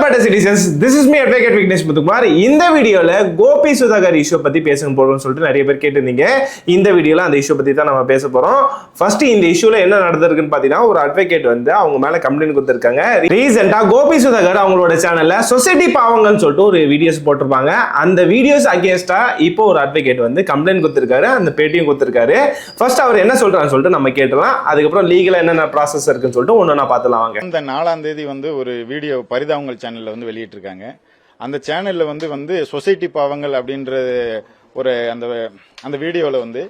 Matter Citizens, this is me Advocate Vignesh Muthukumar. இந்த வீடியோல Gopi Sudhakar issue பத்தி பேசணும் போறோம்னு சொல்லிட்டு நிறைய பேர் கேட்டிருந்தீங்க. இந்த வீடியோல அந்த இஷ்யூ பத்தி தான் நம்ம பேச போறோம். ஃபர்ஸ்ட் இந்த இஷ்யூல என்ன நடந்திருக்குன்னு பாத்தீங்கன்னா ஒரு அட்வொகேட் வந்து அவங்க மேல கம்ப்ளைண்ட் கொடுத்திருக்காங்க. ரீசன்ட்டா கோபி சுதாகர் அவங்களோட சேனல்ல சொசைட்டி பாவங்கள்னு சொல்லிட்டு ஒரு வீடியோஸ் போட்டிருப்பாங்க. அந்த வீடியோஸ் அகேன்ஸ்டா இப்போ ஒரு அட்வொகேட் வந்து கம்ப்ளைண்ட் கொடுத்திருக்காரு, அந்த பேட்டியும் கொடுத்திருக்காரு. ஃபர்ஸ்ட் அவர் என்ன சொல்றாருன்னு சொல்லிட்டு நம்ம கேட்டலாம். அதுக்கப்புறம் லீகலா என்னென்ன ப்ராசஸ் இருக்குன்னு சொல்லிட்டு ஒன்னொன்னா பார்த்துலாம் வாங்க. இந்த 4ஆம் தேதி வந்து ஒரு வீடியோ பரிதாபங்கள் சேனல்ல வந்து வெளியிட்டிருக்காங்க. அந்த சேனல்ல வந்து சொசைட்டி பாவங்கள் அப்படின்ற ஒரு அந்த வீடியோல வந்து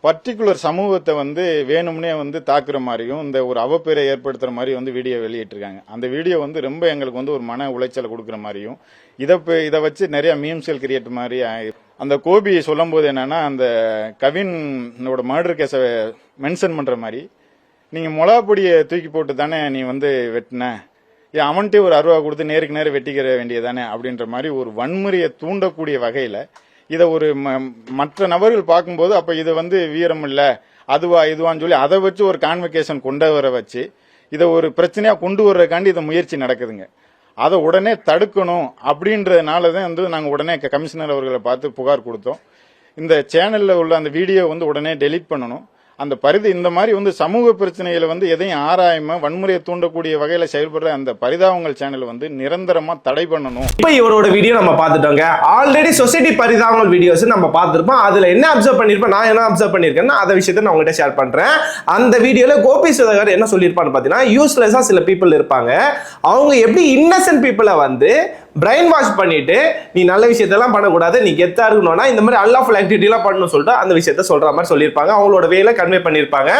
பர்டிகுலர் சமூகத்தை வந்து வேணும்னே வந்து தாக்குற மாதிரியும் இந்த ஒரு அவப்பேரை ஏற்படுத்துற மாதிரி வந்து வீடியோ வெளியிட்டிருக்காங்க. அந்த வீடியோ வந்து ரொம்ப எங்களுக்கு வந்து ஒரு மன உளைச்சலை கொடுக்குற மாதிரியும் இதை வச்சு நிறைய மீம்ஸ்கள் கிரியேட் மாதிரி அந்த கோபி சொல்லும் போது என்னன்னா அந்த கவினோட மர்டர் கேஸை மென்ஷன் பண்ற மாதிரி நீங்க மிளகாப்பொடியை தூக்கி போட்டு தானே நீ வந்து வெட்டின, அவன்கிட்ட ஒரு 60 கொடுத்து நேருக்கு நேரம் வெட்டிக்கிற வேண்டியதானே அப்படின்ற மாதிரி ஒரு வன்முறையை தூண்டக்கூடிய வகையில இதை ஒரு மற்ற நபர்கள் பார்க்கும்போது அப்ப இது வந்து வீரம் இல்ல இதுவான்னு சொல்லி அதை வச்சு ஒரு கான்வெகேஷன் கொண்டு வர வச்சு இதை ஒரு பிரச்சனையா கொண்டு வர்றதுக்காண்டி இதை முயற்சி நடக்குதுங்க. அதை உடனே தடுக்கணும் அப்படின்றதுனாலதான் வந்து நாங்க உடனே கமிஷனர் அவர்களை பார்த்து புகார் கொடுத்தோம். இந்த சேனல்ல உள்ள அந்த வீடியோ வந்து உடனே டெலீட் பண்ணணும். அந்த இந்த மாதிரி வந்து சமூக பிரச்சனைகளை வந்து எதையும் ஆராயாம வன்முறையை தூண்டக்கூடிய வகையில செயல்படுற அந்த பரிதாபங்கள் சேனல் வந்து நிரந்தரமா தடை பண்ணணும். இப்ப இவரோட வீடியோ நம்ம பார்த்துட்டோங்க. ஆல்ரெடி சொசைட்டி பரிதாபங்கள் வீடியோஸ் நம்ம பார்த்திருப்போம். அதுல என்ன அப்சர்வ் பண்ணிருப்பேன், நான் என்ன அப்சர்வ் பண்ணிருக்கேன்னா அந்த விஷயத்தை நான் உங்ககிட்ட ஷேர் பண்றேன். அந்த வீடியோல கோபி சுதாகர் என்ன சொல்லியிருப்பான்னு பாத்தீங்கன்னா, யூஸ்லெஸ்ஸா சில பீப்புள் இருப்பாங்க, அவங்க எப்படி இன்னசென்ட் பீப்புளை வந்து பிரைன் வாஷ் பண்ணிட்டு நீ நல்ல விஷயத்தெல்லாம் பண்ணக்கூடாது, நீ கெத்தா இருக்கணும்னா இந்த மாதிரி அன்லாஃபுல் ஆக்டிவிட்டி எல்லாம் பண்ணணும்னு சொல்லிட்டு அந்த விஷயத்த சொல்ற மாதிரி சொல்லியிருப்பாங்க. அவங்களோட வேலை கன்வே பண்ணியிருப்பாங்க.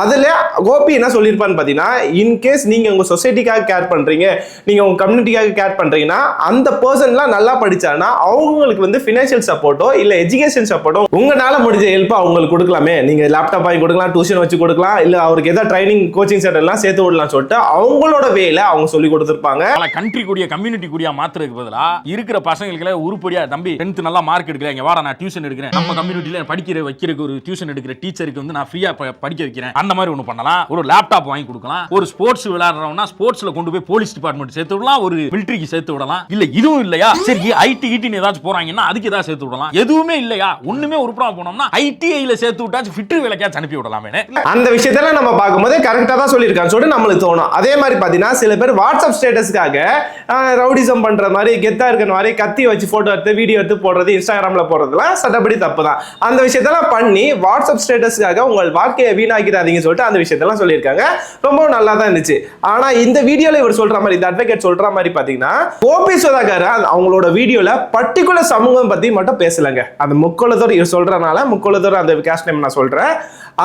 அதுல கோபி என்ன சொல்லியிருப்பான்னு பாத்தீங்கன்னா, இன்கேஸ் நீங்க உங்க சொசைட்டிக்காக கேர் பண்றீங்க, நீங்க உங்க கம்யூனிட்டிக்காக கேர் பண்றீங்கன்னா அந்த பர்சன்லாம் நல்லா படிச்சானா அவங்களுக்கு வந்து பினான்சியல் சப்போர்ட்டோ இல்ல எஜுகேஷன் சப்போர்ட்டோ உங்களால முடிஞ்ச ஹெல்ப் அவங்களுக்கு கொடுக்கலாமே. நீங்க லேப்டாப் வாங்கி கொடுக்கலாம், டியூஷன் வச்சு கொடுக்கலாம், இல்ல அவருக்கு ஏதாவது ட்ரைனிங் கோச்சிங் சென்டர் எல்லாம் சேர்த்து விடலாம் சொல்லிட்டு அவங்களோட வேலை அவங்க சொல்லி கொடுத்திருப்பாங்க. கண்ட்ரி கூடிய கம்யூனிட்டி கூடிய மாத்துறதுக்கு பதிலா இருக்கிற பசங்களுக்கு உருப்படியா தம்பி 10th நல்லா மார்க் எடுக்கிறேன், வாடா நான் டியூஷன் எடுக்கிறேன், நம்ம கம்யூனிட்டில படிக்கிற வைக்கிறதுக்கு ஒரு டியூஷன் எடுக்கிற டீச்சருக்கு வந்து நான் ஃப்ரீயா படிக்க வைக்கிறேன், அந்த மாதிரி ஒண்ணு பண்ணலாம். ஒரு லேப்டாப் வாங்கி கொடுக்கலாம். ஒரு ஸ்போர்ட்ஸ் விளையாடுறவனா ஸ்போர்ட்ஸ்ல கொண்டு போய் போலீஸ் டிபார்ட்மெண்ட் சேர்த்து விடலாம், ஒரு மிலிட்டரிக்கு சேர்த்து விடலாம். இல்ல இதுவும் இல்லையா, சரி ஐடி ஏதாச்சும் போறாங்கன்னா அதுக்கு ஏதாவது சேர்த்து விடலாம். எதுவுமே இல்லையா, ஒண்ணுமே உருப்படா போனோம்னா ஐடிஐல சேர்த்து விட்டாச்சு ஃபிட்டர் வேலைக்காச்சும் அனுப்பி விடலாமே. அந்த விஷயத்தெல்லாம் நம்ம பார்க்கும்போது கரெக்டா தான் சொல்லியிருக்கான்னு சொல்லிட்டு நம்மளுக்கு தோணும். அதே மாதிரி பாத்தீங்கன்னா சில பேர் வாட்ஸ்அப் ஸ்டேட்டஸ்க்காக ரவுடிசம் பண்ற மாதிரி கெத்தா இருக்கிற மாதிரி கத்தி வச்சு போட்டோ எடுத்து வீடியோ எடுத்து போடுறது, இன்ஸ்டாகிராம்ல போடுறதுலாம் சட்டப்படி தப்பு தான். அந்த விஷயத்தெல்லாம் பண்ணி வாட்ஸ்அப் ஸ்டேட்டஸ்க்காக உங்கள் வாழ்க்கையை வீணாக்கிறாதீங்க சொல்லிட்டு அந்த விஷயத்தெல்லாம் சொல்லியிருக்காங்க. ரொம்ப நல்லா தான் இருந்துச்சு. ஆனா இந்த வீடியோல இவர் சொல்ற மாதிரி, இந்த அட்வொகேட் சொல்ற மாதிரி பாத்தீங்கன்னா, கோபி சுதாகர் அவங்களோட வீடியோல பர்டிகுலர் சமூகம் பத்தி மட்டும் பேசலங்க. அந்த முக்கோலத்தோர் இவர் சொல்றதுனால முக்கோலத்தோர் அந்த காஸ்ட் நேம் நான் சொல்றேன்,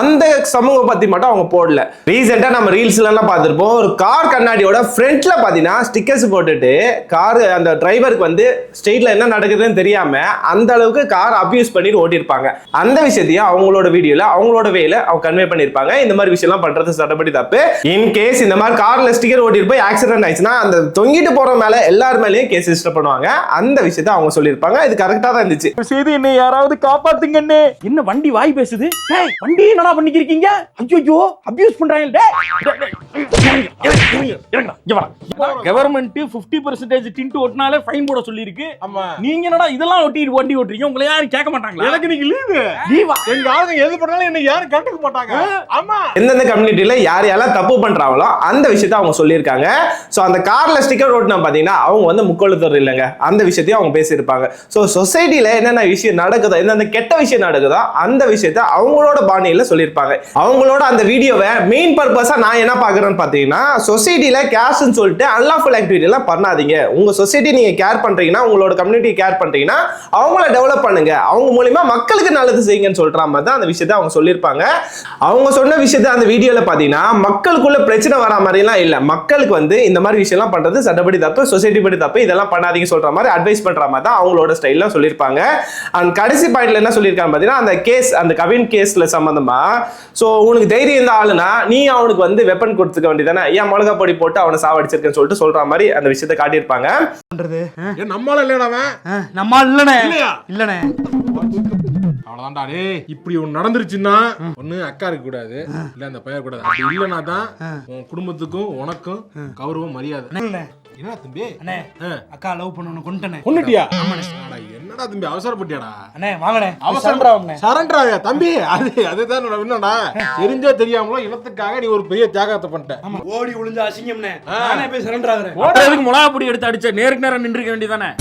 அந்த சமூகம் பத்தி மட்டும் அவங்க போடல. ரீசெண்டா நம்ம ரீல்ஸ்ல எல்லாம் பார்த்திருப்போம், ஒரு கார் கண்ணாடியோட ஃப்ரண்ட்ல பாத்தீங்கன்னா ஸ்டிக்கர்ஸ் போட்டுட்டு கார் அந்த டிரைவருக்கு வந்து ஸ்ட்ரெயிட்ல என்ன நடக்குதுன்னு தெரியாம அந்த அளவுக்கு கார் அபியூஸ் பண்ணிட்டு ஓட்டிருப்பாங்க. அந்த விஷயத்தையும் அவங்களோட வீடியோல அவங்களோட வேல அவங்க கன்வே பண்ணிருப்பாங்க. இந்த மாதிரி விஷயம் எல்லாம் பண்றது சட்டப்படி தப்பு. இன் கேஸ் இந்த மாதிரி கார்ல ஸ்டிக்கர் ஓட்டிட்டு போய் ஆக்சிடென்ட் ஆயிடுச்சுன்னா அந்த தொங்கிட்டு போற மேல எல்லார் மேலயும் கேஸ் ரெஜிஸ்டர் பண்ணுவாங்க. அந்த விஷயத்தை அவங்க சொல்லிருப்பாங்க. இது கரெக்டா தான் இருந்துச்சு. செய்து என்ன யாராவது காப்பாத்துங்கன்னு. என்ன வண்டி வாய் பேசுது, வண்டி என்னடா பண்ணிக்கிறீங்க, ஐயோ அபியூஸ் பண்றாங்க. கவர்மெண்ட் 50% டிண்ட் ஓட்டினாலே ஃபைன் போட சொல்லி இருக்கு. நீங்க என்னடா இதெல்லாம் ஒட்டிட்டு வண்டி ஓட்டுறீங்க, உங்களை யாரும் கேட்க மாட்டாங்களா? எனக்கு நீங்க லீவா எங்க ஆளுங்க எது பண்ணாலும் என்ன யாரும் கேட்க மாட்டாங்க. ஆமா, எந்தெந்த கம்யூனிட்டில யார் யாரெல்லாம் தப்பு பண்றாங்களோ அந்த விஷயத்தை அவங்க சொல்லியிருக்காங்க. சோ அந்த கார்ல ஸ்டிக்கர் ஓட்டினா பாத்தீங்கன்னா அவங்க வந்து முக்கோலத்தோர் இல்லைங்க, அந்த விஷயத்தையும் அவங்க பேசியிருப்பாங்க. சோ சொசைட்டில என்னென்ன விஷயம் நடக்குதோ, எந்தெந்த கெட்ட விஷயம் நடக்குதோ அந்த விஷயத்தை அவங்களோட பாணியில சொல்லியிருப்பாங்க. அவங்களோட அந்த வீடியோவை மெயின் பர்பஸா நான் என்ன பாக்குறேன்னு பாத்தீங்கன்னா, சொசைட்டில கேஸ்ட்னு சொல்லிட்டு அன்லாஃபுல் ஆக்டிவிட்டி எல்லாம் பண்ணாதீங்க. உங்க சொசைட்டி நீங்க கேர் பண்றீங்கன்னா, உங்களோட கம்யூனிட்டி கேர் பண்றீங்கன்னா அவங்கள டெவலப் பண்ணுங்க, அவங்க மூலமா மக்களுக்கு நல்லது செய்யுங்கன்னு சொல்ற மாதிரி தான் அந்த விஷயத்தை அவங்க சொல்லியிருப்பாங்க. அவங்க சொன்ன விஷயத்தை அந்த வீடியோல பாத்தீங்கன்னா மக்களுக்குள்ள பிரச்சனை வரா மாதிரி எல்லாம் இல்ல, மக்களுக்கு வந்து இந்த மாதிரி விஷயம் எல்லாம் பண்றது சட்டப்படி தப்பு, சொசைட்டி படி தப்பு, இதெல்லாம் பண்ணாதீங்க சொல்ற மாதிரி அட்வைஸ் பண்ற மாதிரி தான் அவங்களோட ஸ்டைல்ல சொல்லியிருப்பாங்க. அண்ட் கடைசி பாயிண்ட்ல என்ன சொல்லியிருக்காங்க பாத்தீங்கன்னா, அந்த கேஸ், அந்த கவின் கேஸ்ல சம்பந்தமா, சோ உனக்கு தைரியம் இருந்த ஆளுனா நீ அவனுக்கு வந்து வெப்பன் கொடுத்துக்க வேண்டியதானே, ஏன் மிளகா பொடி போட்டு அவனை சாவடிச்சிருக்கேன்னு சொல்லிட்டு சொல்ற மாதிரி அந்த விஷயத்தை காட்டியிருப்பாங்க. நம்மால இல்லடா, நம்ம இல்லனே இல்லனே அவ்வளவுதான்டா. டேய் இப்படி ஒண்ணு நடந்துருச்சுன்னா ஒண்ணு அக்கா இருக்க கூடாது, இல்ல அந்த பையன் கூடாது. அப்படி இல்லனா தான் உன் குடும்பத்துக்கும் உனக்கும் கௌரவம் மரியாதை. என்ன தம்பி அண்ணே அக்கா லவ் பண்ணணும் கொண்டுட்டேனே. கொண்டுட்டியா? அட, என்னடா தம்பி அவசரப்பட்டியாடா? அண்ணே வாங்கண்ணே அவசரம் சரண்டராயா தம்பி? அதுதான் என்னடா, தெரிஞ்சோ தெரியாமலோ இனத்துக்காக நீ ஒரு பெரிய தியாகத்தை பண்ணிட்ட. ஓடி ஒளிஞ்ச அசிங்கம்னே. நானே போய் சரண்டர் ஆகுறேன். ஓடுறதுக்கு மிளகா பொடி எடுத்து அடிச்ச நேருக்கு நேரம் நின்றுக்க வேண்டியதானே.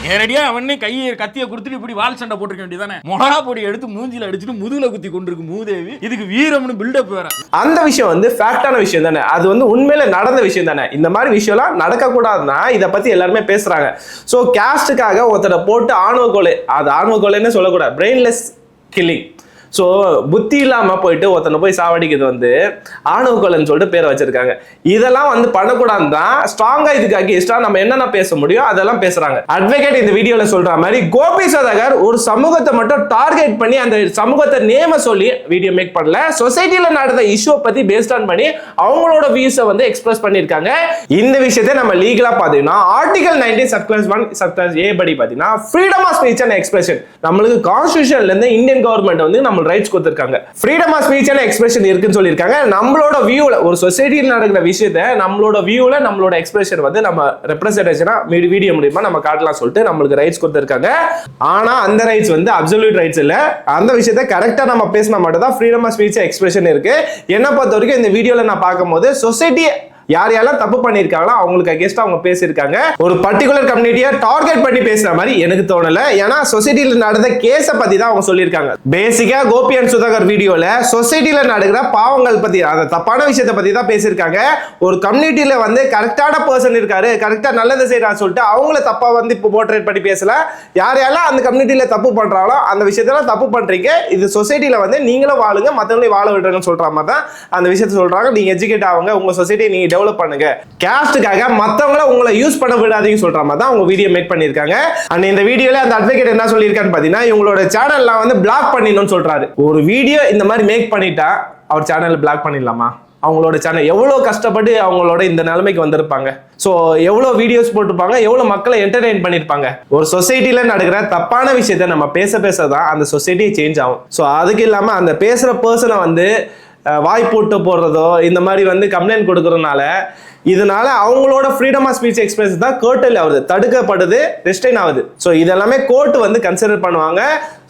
நேரடியா அவனே கையை கத்திய கொடுத்துட்டு இப்படி வால் சண்டை போட்டுருக்க வேண்டியதானே. மிளகா பொடி எடுத்து மூஞ்சில அடிச்சுட்டு முதுகுல குத்தி கொண்டிருக்கு மூதேவி. இதுக்கு வீரம்னு பில்டப் வேற. அந்த விஷயம் வந்து ஃபேக்டான விஷயம் தானே, அது வந்து உண்மையில நடந்த விஷயம் தானே. இந்த மாதிரி விஷயம்லாம் நடக்க கூடாதுன்னா இதை பத்தி எல்லாருமே பேசுறாங்க. ஸோ கேஸ்டுக்காக ஒருத்தரை போட்டு ஆணவ கொலை, அது ஆணவ கொலைன்னு சொல்லக்கூடாது, பிரெயின்லெஸ் கில்லிங். ஸோ புத்தி இல்லாமல் போயிட்டு ஒருத்தனை போய் சாவடிக்கிறது வந்து ஆணவ கொலைன்னு சொல்லிட்டு பேரை வச்சிருக்காங்க. இதெல்லாம் வந்து பண்ணக்கூடாது தான் ஸ்ட்ராங்காக இதுக்கு அகேன்ஸ்டா நம்ம என்னென்ன பேச முடியும் அதெல்லாம் பேசுறாங்க. அட்வொகேட் இந்த வீடியோவில் சொல்ற மாதிரி கோபி சுதாகர் ஒரு சமூகத்தை மட்டும் டார்கெட் பண்ணி அந்த சமூகத்தை நேம சொல்லி வீடியோ மேக் பண்ணல, சொசைட்டியில் நடந்த இஷ்யூ பத்தி பேஸ்ட் ஆன் பண்ணி அவங்களோட வியூஸை வந்து எக்ஸ்பிரஸ் பண்ணியிருக்காங்க. இந்த விஷயத்தை நம்ம லீகலாக பார்த்தீங்கன்னா ஆர்டிகல் 19 சப்கிளாஸ் 1 சப்கிளாஸ் ஏ படி பார்த்தீங்கன்னா freedom of speech and expression நம்மளுக்கு கான்ஸ்டிடியூஷன்ல இருந்து இந்தியன் கவர்மெண்ட் வந்து நம்ம ரைட்ஸ் கொடுத்திருக்காங்க. Freedom of speech and expression இருக்குன்னு சொல்லியிருக்காங்க. நம்மளோட வியூல ஒரு சொசைட்டியில் நடக்கிற விஷயத்தை நம்மளோட வியூல நம்மளோட எக்ஸ்பிரஷன் வந்து நம்ம ரெப்ரசன்டேஷனா வீடியோ மூலமா நம்ம காட்டலாம் சொல்லிட்டு நம்மளுக்கு ரைட்ஸ் கொடுத்திருக்காங்க. ஆனா அந்த ரைட்ஸ் வந்து அப்சல்யூட் ரைட்ஸ் இல்ல. அந்த விஷயத்தை கரெக்டா நம்ம பேசினா மட்டும் தான் ஃப்ரீடம் ஆஃப் ஸ்பீச் எக்ஸ்பிரஷன் இருக்கு. என்ன பொறுத்த வரைக்கும் இந்த வீடியோல நான் பார்க்கும்போது சொசைட்டி யார் யாரெல்லாம் தப்பு பண்ணிருக்காங்களோ அவங்களுக்கு அகேன்ஸ்டா அவங்க பேசியிருக்காங்க. ஒரு பர்டிகுலர் கம்யூனிட்டியை டார்கெட் பண்ணி பேசுற மாதிரி எனக்கு தோணல. ஏன்னா சொசைட்டில நடந்த கேஸ பத்தி தான் அவங்க சொல்லியிருக்காங்க. பேசிக்கா கோபி அண்ட் சுதாகர் வீடியோல சொசைட்டில நடக்கிற பாவங்கள் பத்தி, அந்த தப்பான விஷயத்தை பத்தி தான் பேசியிருக்காங்க. ஒரு கம்யூனிட்டியில வந்து கரெக்டான பர்சன் இருக்காரு, கரெக்டா நல்லதை செய்யறாரு சொல்லிட்டு அவங்கள தப்பா வந்து இப்போ போர்ட்ரேட் பண்ணி பேசல. யார் யாரெல்லாம் அந்த கம்யூனிட்டியில தப்பு பண்றாங்களோ அந்த விஷயத்தெல்லாம் தப்பு பண்றீங்க, இது சொசைட்டில வந்து நீங்களும் வாழுங்க மற்றவங்களையும் வாழ விடுறீங்கன்னு சொல்ற மாதிரி தான் அந்த விஷயத்தை சொல்றாங்க. நீங்க எஜுகேட் ஆகுங்க, உங்க சொசைட்டியை நீங்க டெவலப் பண்ணுங்க, காஸ்டுக்காக மத்தவங்கள உங்களை யூஸ் பண்ண விடாதீங்க சொல்ற மாதிரி தான் அவங்க வீடியோ மேக் பண்ணிருக்காங்க. அண்ட் இந்த வீடியோல அந்த அட்வொகேட் என்ன சொல்லியிருக்கான்னு பாத்தீங்கன்னா இவங்களோட சேனல்லாம் வந்து பிளாக் பண்ணிடணும்னு சொல்றாரு. ஒரு வீடியோ இந்த மாதிரி மேக் பண்ணிட்டா அவர் சேனல் பிளாக் பண்ணிடலாமா? அவங்களோட சேனல் எவ்வளோ கஷ்டப்பட்டு அவங்களோட இந்த நிலைமைக்கு வந்திருப்பாங்க. ஸோ எவ்வளோ வீடியோஸ் போட்டிருப்பாங்க, எவ்வளோ மக்களை என்டர்டெயின் பண்ணியிருப்பாங்க. ஒரு சொசைட்டியில் நடக்கிற தப்பான விஷயத்தை நம்ம பேச தான் அந்த சொசைட்டி சேஞ்ச் ஆகும். ஸோ அதுக்கு இல்லாமல் அந்த பேசுகிற பர்சனை வந்து வாய் போட்டு போடுறதோ இந்த மாதிரி வந்து கம்ப்ளைண்ட் கொடுக்கறதுனால இதனால அவங்களோட ஃப்ரீடம் ஆஃப் ஸ்பீச் எக்ஸ்பிரஸ் தான் கர்டல் ஆகுது, தடுக்கப்படுது, ரெஸ்ட்ரைன் ஆகுது. ஸோ இதெல்லாமே கோர்ட் வந்து கன்சிடர் பண்ணுவாங்க.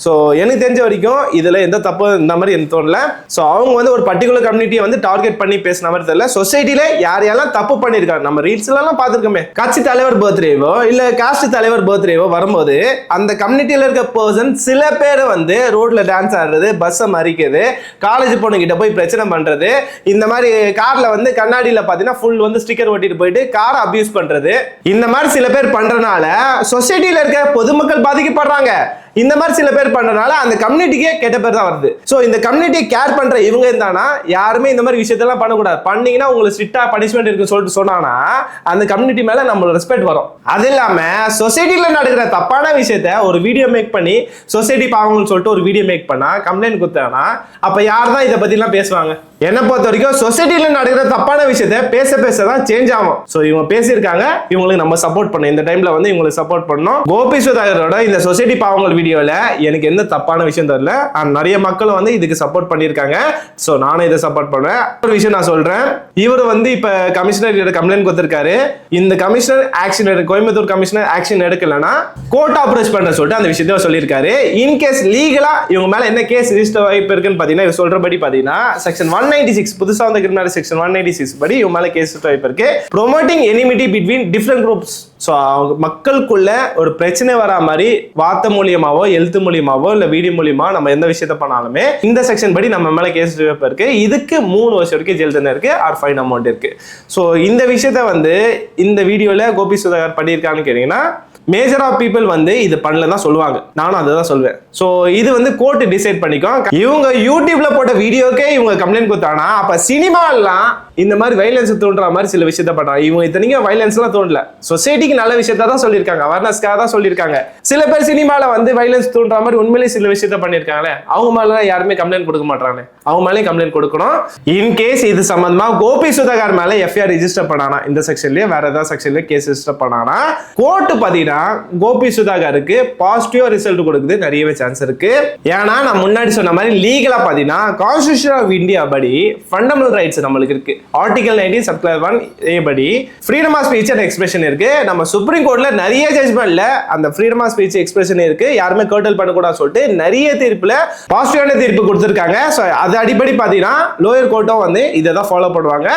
ஸோ எனக்கு தெரிஞ்ச வரைக்கும் இதுல எந்த தப்பு இந்த மாதிரி எனக்கு தோணல. ஸோ அவங்க வந்து ஒரு பர்டிகுலர் கம்யூனிட்டியை வந்து டார்கெட் பண்ணி பேசின மாதிரி தெரியல. சொசைட்டில யார் யாரெல்லாம் தப்பு பண்ணியிருக்காங்க நம்ம ரீல்ஸ்ல எல்லாம் பார்த்துருக்கோமே, கட்சி தலைவர் பர்த்டேவோ இல்ல காஸ்ட் தலைவர் பர்த்டேவோ வரும்போது அந்த கம்யூனிட்டியில இருக்க பர்சன் சில பேர் வந்து ரோட்ல டான்ஸ் ஆடுறது, பஸ்ஸை மறிக்கிறது, காலேஜ் பொண்ணுகிட்ட போய் பிரச்சனை பண்றது, இந்த மாதிரி கார்ல வந்து கண்ணாடியில பாத்தீங்கன்னா ஃபுல் வந்து ஸ்டிக்கர் ஒட்டிட்டு போயிட்டு காரை அபியூஸ் பண்றது, இந்த மாதிரி சில பேர் பண்றதுனால சொசைட்டில இருக்க பொதுமக்கள் பாதிக்கப்படுறாங்க. இந்த மாதிரி சில பேர் பண்றதுனால அந்த கம்யூனிட்டிக்கே கெட்ட பேர் தான் வருது. ஸோ இந்த கம்யூனிட்டியை கேர் பண்ற இவங்க இருந்தானா யாருமே இந்த மாதிரி விஷயத்தெல்லாம் பண்ணக்கூடாது, பண்ணீங்கன்னா உங்களுக்கு ஸ்ட்ரிக்டா பனிஷ்மெண்ட் இருக்குன்னு சொல்லிட்டு சொன்னாங்கன்னா அந்த கம்யூனிட்டி மேல நம்மளுக்கு ரெஸ்பெக்ட் வரும். அது இல்லாம சொசைட்டில நடக்கிற தப்பான விஷயத்த ஒரு வீடியோ மேக் பண்ணி சொசைட்டி பாவங்கள்னு சொல்லிட்டு ஒரு வீடியோ மேக் பண்ணா கம்ப்ளைண்ட் கொடுத்தாங்கன்னா அப்ப யார் தான் இதை பத்தி எல்லாம் பேசுவாங்க? என்ன பொறுத்த வரைக்கும் சொசைட்டில நடக்கிற தப்பான விஷயத்த பேச தான் சேஞ்ச் ஆகும். ஸோ இவங்க பேசியிருக்காங்க, இவங்களுக்கு நம்ம சப்போர்ட் பண்ணணும். இந்த டைம்ல வந்து இவங்களுக்கு சப்போர்ட் பண்ணணும். கோபி சுதாகரோட இந்த சொசைட்டி பாவங்கள் வீடியோல எனக்கு எந்த தப்பான விஷயம் தெரியல. நிறைய மக்கள் வந்து இதுக்கு சப்போர்ட் பண்ணியிருக்காங்க. ஸோ நானும் இதை சப்போர்ட் பண்ணுவேன். ஒரு விஷயம் நான் சொல்றேன், இவர் வந்து இப்ப கமிஷனர் கம்ப்ளைண்ட் கொடுத்திருக்காரு. இந்த commissioner action Coimbatore commissioner action எடுக்கலன்னா கோர்ட் அப்ரோச் பண்ண சொல்லிட்டு அந்த விஷயத்த சொல்லியிருக்காரு. இன்கேஸ் லீகலா இவங்க மேல என்ன கேஸ் ரிஜிஸ்டர் வாய்ப்பு இருக்குன்னு பாத்தீங்கன்னா இவர் சொல்றபடி பாத்தீங்கன்னா செக்ஷன் 196 புதுசா வந்த கிரிமினல் செக்ஷன் 196 படி இவங்க மேல கேஸ் வாய்ப்பு இருக்கு. Promoting enmity between different groups. So அவங்க மக்களுக்குள்ள ஒரு பிரச்சனை வரா மாதிரி வார்த்தை மூலியமாவோ எழுத்து மூலியமாவோ இல்ல வீடியோ மூலியமா நம்ம எந்த விஷயத்த பண்ணாலுமே இந்த செக்ஷன் படி நம்ம மேல கேஸ் இருக்கு. இதுக்கு 3 வருஷம் வரைக்கும் ஜெயில் தண்டனை இருக்கு, ஆர் ஃபைன் அமௌண்ட் இருக்கு. ஸோ இந்த விஷயத்த வந்து இந்த வீடியோல கோபி சுதாகர் பண்ணியிருக்கான்னு கேட்டீங்கன்னா மேஜர் ஆஃப் பீப்புள் வந்து இது பண்ணல தான் சொல்லுவாங்க. நானும் அதை தான் சொல்வேன். ஸோ இது வந்து கோர்ட் டிசைட் பண்ணிக்கும். இவங்க யூடியூப்ல போட்ட வீடியோக்கே இவங்க கம்ப்ளைண்ட் கொடுத்தாங்கன்னா அப்ப சினிமாலாம் இந்த மாதிரி வைலன்ஸ் தோன்ற மாதிரி சில விஷயத்த பண்றாங்க. இவங்க இத்தனைக்கும் வைலன்ஸ் எல்லாம் தோணல, சொசைட்டிக்கு நல்ல விஷயத்த தான் சொல்லியிருக்காங்க, அவேர்னஸ்க்காக தான் சொல்லியிருக்காங்க. சில பேர் சினிமால வந்து வைலன்ஸ் தோன்ற மாதிரி உண்மையிலேயே சில விஷயத்த பண்ணியிருக்காங்களே, அவங்க மேல யாருமே கம்ப்ளைண்ட் கொடுக்க மாட்டாங்க. அவங்க மேலே கம்ப்ளைண்ட் கொடுக்கணும். இன்கேஸ் இது சம்பந்தமா கோபி சுதாகர் மேல எஃப்ஐஆர் ரிஜிஸ்டர் பண்ணானா இந்த செக்ஷன்லயே வேற ஏதாவது செக்ஷன்லயே கேஸ் ரிஜிஸ்டர் பண்ணானா கோர்ட் பாத்தீங்கன்னா கோபி சுதாகருக்கு பாசிட்டிவ் ரிசல்ட் கொடுக்குது நிறையவே சான்ஸ் இருக்கு. ஏன்னா நான் முன்னாடி சொன்ன மாதிரி லீகலா பாத்தீங்கன்னா கான்ஸ்டிடியூஷன் ஆஃப் இந்தியா படி ஃபண்டமெண்டல் ரைட்ஸ் நம்மளுக்கு இருக்கு. ஆர்டிகல் 19 சப்கிளாஸ் 1 படி freedom of speech and expression இருக்கு. நம்ம சுப்ரீம் கோர்ட்ல நிறைய ஜட்ஜ்மெண்ட்ல அந்த ஃப்ரீடம் ஆஃப் ஸ்பீச் எக்ஸ்பிரஷன் இருக்கு, யாருமே கர்டல் பண்ணக்கூடாது சொல்லிட்டு நிறைய தீர்ப்புல பாசிட்டிவான தீர்ப்பு கொடுத்திருக்காங்க. ஸோ அது அடிப்படை பார்த்தீங்கன்னா லோயர் கோர்ட்டும் வந்து இதை தான் ஃபாலோ பண்ணுவாங்க.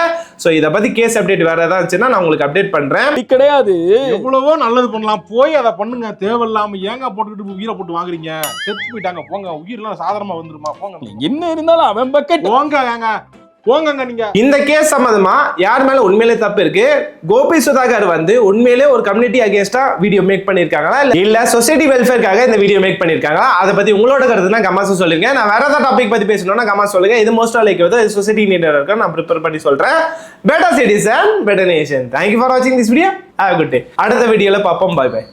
ஸோ இதை பத்தி கேஸ் அப்டேட் வேற ஏதாவது இருந்துச்சுன்னா நான் உங்களுக்கு அப்டேட் பண்றேன். கிடையாது, எவ்வளவோ நல்லது பண்ணலாம், போய் அதை பண்ணுங்க. தேவையில்லாம ஏங்க போட்டுக்கிட்டு உயிரை போட்டு வாங்குறீங்க? செத்து போயிட்டாங்க போங்க, உயிரெல்லாம் சாதாரணமா வந்துருமா? போங்க என்ன இருந்தாலும் அவன் பக்கெட் போங்க ஏங்க போங்க நீங்க. இந்த கேஸ் சம்பந்தமா யார் மேல உண்மையிலே தப்பு இருக்கு? கோபி சுதாகர் வந்து உண்மையிலே ஒரு கம்யூனிட்டி அகேன்ஸ்டா வீடியோ மேக் பண்ணிருக்காங்களா இல்ல சொசைட்டி வெல்ஃபேர்க்காக இந்த வீடியோ மேக் பண்ணிருக்காங்களா? அதை பத்தி உங்களோட கருத்துனா கமெண்ட்ஸ் சொல்லுங்க. நான் வேற ஏதாவது டாபிக் பத்தி பேசணும்னா கமெண்ட் சொல்லுங்க. இது மோஸ்ட் லைக் சொசைட்டி நீடர் இருக்கு, நான் ப்ரிப்பேர் பண்ணி சொல்றேன். Better citizen better nation. Thank you for வாட்சிங் this video. Have a good day. அடுத்த வீடியோல பார்ப்போம். Bye by.